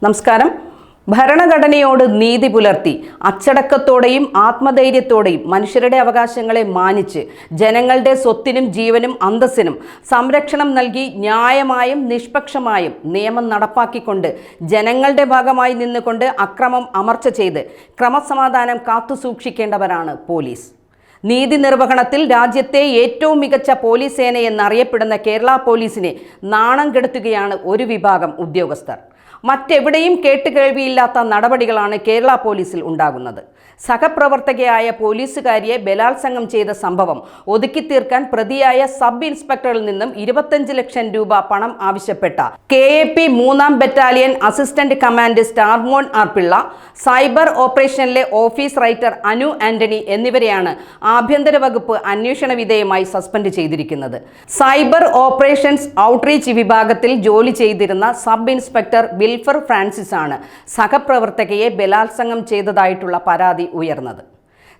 നമസ്കാരം. ഭരണഘടനയോട് നീതി പുലർത്തി അച്ചടക്കത്തോടെയും ആത്മധൈര്യത്തോടെയും മനുഷ്യരുടെ അവകാശങ്ങളെ മാനിച്ച് ജനങ്ങളുടെ സ്വത്തിനും ജീവനും അന്തസ്സിനും സംരക്ഷണം നൽകി ന്യായമായും നിഷ്പക്ഷമായും നിയമം നടപ്പാക്കിക്കൊണ്ട് ജനങ്ങളുടെ ഭാഗമായി നിന്നുകൊണ്ട് അക്രമം അമർച്ച ചെയ്ത് ക്രമസമാധാനം കാത്തുസൂക്ഷിക്കേണ്ടവരാണ് പോലീസ്. നീതി നിർവഹണത്തിൽ രാജ്യത്തെ ഏറ്റവും മികച്ച പോലീസ് സേനയെന്നറിയപ്പെടുന്ന കേരള പോലീസിനെ നാണം കെടുത്തുകയാണ് ഒരു വിഭാഗം ഉദ്യോഗസ്ഥർ. മറ്റെവിടെയും കേട്ടുകേൾവിയില്ലാത്ത നടപടികളാണ് കേരള പോലീസിൽ ഉണ്ടാകുന്നത്. സഹപ്രവർത്തകയായ പോലീസുകാരിയെ ബലാത്സംഗം ചെയ്ത സംഭവം ഒതുക്കി തീർക്കാൻ പ്രതിയായ സബ് ഇൻസ്പെക്ടറിൽ നിന്നും 25 ലക്ഷം രൂപ പണം ആവശ്യപ്പെട്ട KAP 3-ാം battalion assistant commander Starmon R Pillai, cyber ഓപ്പറേഷനിലെ ഓഫീസ് റൈറ്റർ അനു ആന്റണി എന്നിവരെയാണ് ആഭ്യന്തര വകുപ്പ് അന്വേഷണ വിധേയമായി സസ്പെൻഡ് ചെയ്തിരിക്കുന്നത്. സൈബർ ഓപ്പറേഷൻസ് ഔട്ട്റീച്ച് വിഭാഗത്തിൽ ജോലി ചെയ്തിരുന്ന സബ് ഇൻസ്പെക്ടർ വിൽഫർ ഫ്രാൻസിസ് ആണ് സഹപ്രവർത്തകയെ ബലാത്സംഗം ചെയ്തതായിട്ടുള്ള പരാതി ഉയർന്നത്.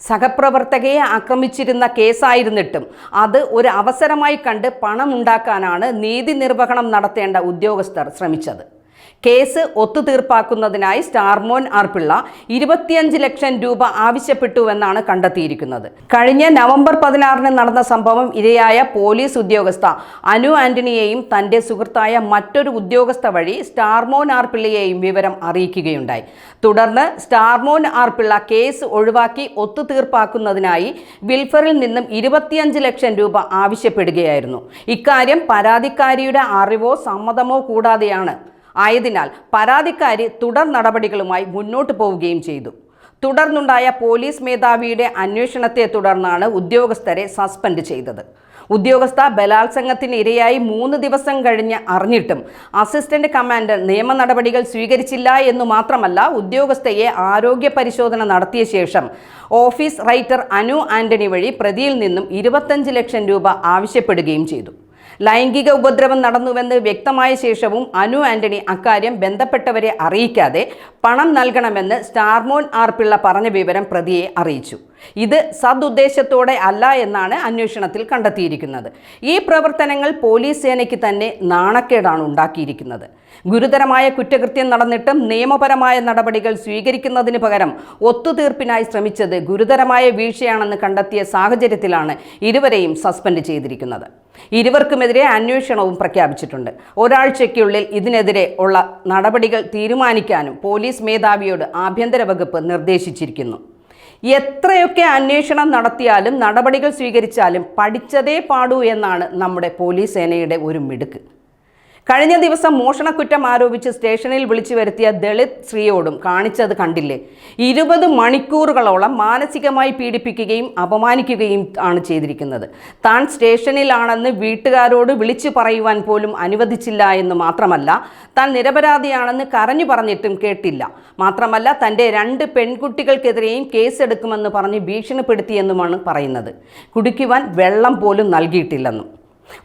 സഹപ്രവർത്തകയെ ആക്രമിച്ചിരുന്ന കേസായിരുന്നിട്ടും അത് ഒരു അവസരമായി കണ്ട് പണമുണ്ടാക്കാനാണ് നീതി നിർവഹണം നടത്തേണ്ട ഉദ്യോഗസ്ഥർ ശ്രമിച്ചത്. കേസ് ഒത്തുതീർപ്പാക്കുന്നതിനായി സ്റ്റാർമോൻ ആർ പിള്ള 25 ലക്ഷം രൂപ ആവശ്യപ്പെട്ടുവെന്നാണ് കണ്ടെത്തിയിരിക്കുന്നത്. കഴിഞ്ഞ നവംബർ 16 നടന്ന സംഭവം ഇരയായ പോലീസ് ഉദ്യോഗസ്ഥ അനു ആന്റണിയെയും തൻ്റെ സുഹൃത്തായ മറ്റൊരു ഉദ്യോഗസ്ഥ വഴി സ്റ്റാർമോൻ ആർ പിള്ളയെയും വിവരം അറിയിക്കുകയുണ്ടായി. തുടർന്ന് സ്റ്റാർമോൻ ആർ പിള്ള കേസ് ഒഴിവാക്കി ഒത്തുതീർപ്പാക്കുന്നതിനായി വിൽഫറിൽ നിന്നും 25 ലക്ഷം രൂപ ആവശ്യപ്പെടുകയായിരുന്നു. ഇക്കാര്യം പരാതിക്കാരിയുടെ അറിവോ സമ്മതമോ കൂടാതെയാണ് ആയതിനാൽ പരാതിക്കാരി തുടർ നടപടികളുമായി മുന്നോട്ട് പോവുകയും ചെയ്തു. തുടർന്നുണ്ടായ പോലീസ് മേധാവിയുടെ അന്വേഷണത്തെ തുടർന്നാണ് ഉദ്യോഗസ്ഥരെ സസ്പെൻഡ് ചെയ്തത്. ഉദ്യോഗസ്ഥ ബലാത്സംഗത്തിന് ഇരയായി 3 ദിവസം കഴിഞ്ഞ് അറിഞ്ഞിട്ടും അസിസ്റ്റന്റ് കമാൻഡർ നിയമ നടപടികൾ സ്വീകരിച്ചില്ല എന്നു മാത്രമല്ല, ഉദ്യോഗസ്ഥയെ ആരോഗ്യ പരിശോധന നടത്തിയ ശേഷം ഓഫീസ് റൈറ്റർ അനു ആന്റണി വഴി പ്രതിയിൽ നിന്നും 25 ലക്ഷം രൂപ ആവശ്യപ്പെടുകയും ചെയ്തു. ലൈംഗിക ഉപദ്രവം നടന്നുവെന്ന് വ്യക്തമായ ശേഷവും അനു ആന്റണി അക്കാര്യം ബന്ധപ്പെട്ടവരെ അറിയിക്കാതെ പണം നൽകണമെന്ന് സ്റ്റാർമോൻ ആർ പിള്ള പറഞ്ഞ വിവരം പ്രതിയെ അറിയിച്ചു. ഇത് സദുദ്ദേശത്തോടെ അല്ല എന്നാണ് അന്വേഷണത്തിൽ കണ്ടെത്തിയിരിക്കുന്നത്. ഈ പ്രവർത്തനങ്ങൾ പോലീസ് സേനയ്ക്ക് തന്നെ നാണക്കേടാണ് ഉണ്ടാക്കിയിരിക്കുന്നത്. ഗുരുതരമായ കുറ്റകൃത്യം നടന്നിട്ടും നിയമപരമായ നടപടികൾ സ്വീകരിക്കുന്നതിന് പകരം ഒത്തുതീർപ്പിനായി ശ്രമിച്ചത് ഗുരുതരമായ വീഴ്ചയാണെന്ന് കണ്ടെത്തിയ സാഹചര്യത്തിലാണ് ഇരുവരെയും സസ്പെൻഡ് ചെയ്തിരിക്കുന്നത്. ഇരുവർക്കുമെതിരെ അന്വേഷണവും പ്രഖ്യാപിച്ചിട്ടുണ്ട്. ഒരാഴ്ചയ്ക്കുള്ളിൽ ഇതിനെതിരെ ഉള്ള നടപടികൾ തീരുമാനിക്കാനും പോലീസ് മേധാവിയോട് ആഭ്യന്തര വകുപ്പ് നിർദ്ദേശിച്ചിരിക്കുന്നു. എത്രയൊക്കെ അന്വേഷണം നടത്തിയാലും നടപടികൾ സ്വീകരിച്ചാലും പഠിച്ചതേ പാടൂ എന്നാണ് നമ്മുടെ പോലീസ് സേനയുടെ ഒരു മിടുക്ക്. കഴിഞ്ഞ ദിവസം മോഷണക്കുറ്റം ആരോപിച്ച് സ്റ്റേഷനിൽ വിളിച്ചു വരുത്തിയ ദളിത് സ്ത്രീയോടും കാണിച്ചത് കണ്ടില്ലേ? 20 മണിക്കൂറുകളോളം മാനസികമായി പീഡിപ്പിക്കുകയും അപമാനിക്കുകയും ആണ് ചെയ്തിരിക്കുന്നത്. താൻ സ്റ്റേഷനിലാണെന്ന് വീട്ടുകാരോട് വിളിച്ചു പറയുവാൻ പോലും അനുവദിച്ചില്ല എന്ന് മാത്രമല്ല, താൻ നിരപരാധിയാണെന്ന് കരഞ്ഞു പറഞ്ഞിട്ടും കേട്ടില്ല. മാത്രമല്ല, തൻ്റെ 2 പെൺകുട്ടികൾക്കെതിരെയും കേസെടുക്കുമെന്ന് പറഞ്ഞ് ഭീഷണിപ്പെടുത്തിയെന്നുമാണ് പറയുന്നത്. കുടിക്കുവാൻ വെള്ളം പോലും നൽകിയിട്ടില്ലെന്നും.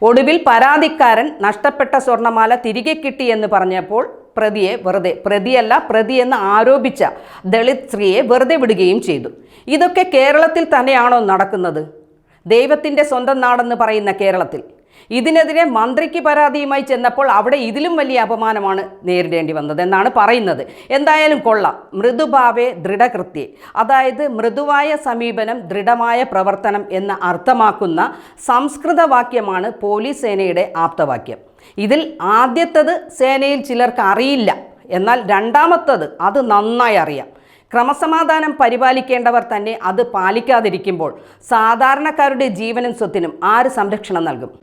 ഒടുവിൽ പരാതിക്കാരൻ നഷ്ടപ്പെട്ട സ്വർണ്ണമാല തിരികെ കിട്ടിയെന്ന് പറഞ്ഞപ്പോൾ പ്രതിയെ പ്രതിയെന്ന് ആരോപിച്ച ദളിത് സ്ത്രീയെ വെറുതെ വിടുകയും ചെയ്തു. ഇതൊക്കെ കേരളത്തിൽ തന്നെയാണോ നടക്കുന്നത്? ദൈവത്തിൻ്റെ സ്വന്തം നാടെന്ന് പറയുന്ന കേരളത്തിൽ. ഇതിനെതിരെ മന്ത്രിക്ക് പരാതിയുമായി ചെന്നപ്പോൾ അവിടെ ഇതിലും വലിയ അപമാനമാണ് നേരിടേണ്ടി വന്നതെന്നാണ് പറയുന്നത്. എന്തായാലും കൊള്ളാം. മൃദുഭാവേ ദൃഢകൃത്യേ, അതായത് മൃദുവായ സമീപനം ദൃഢമായ പ്രവർത്തനം എന്ന് അർത്ഥമാക്കുന്ന സംസ്കൃത വാക്യമാണ് പോലീസ് സേനയുടെ ആപ്തവാക്യം. ഇതിൽ ആദ്യത്തേത് സേനയിൽ ചിലർക്ക് അറിയില്ല, എന്നാൽ രണ്ടാമത്തേത് അത് നന്നായി അറിയാം. ക്രമസമാധാനം പരിപാലിക്കേണ്ടവർ തന്നെ അത് പാലിക്കാതിരിക്കുമ്പോൾ സാധാരണക്കാരുടെ ജീവനും സ്വത്തിനും ആര് സംരക്ഷണം നൽകും?